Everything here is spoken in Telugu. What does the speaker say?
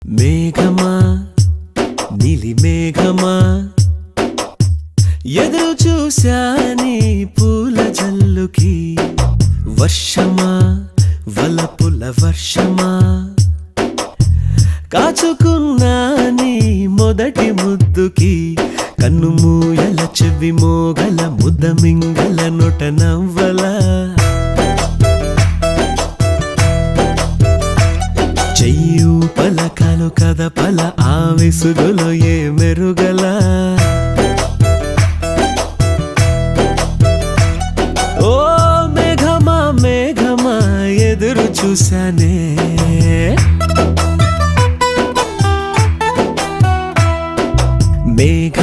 మేఘమా నీలి మేఘమా ఎదురు చూశాని పూల జల్లుకి వర్షమా వలపుల వర్షమా కాచుకున్నాని మొదటి ముద్దుకి కన్ను మూయల చెవి మోగల ముద్ద మింగల నొట నవ్వలా చెయ్యు పలకలు కదపల ఆ విసుగులో ఏ మెరుగల ఓ మేఘమా మేఘమా ఎదురు చూశానే మేఘ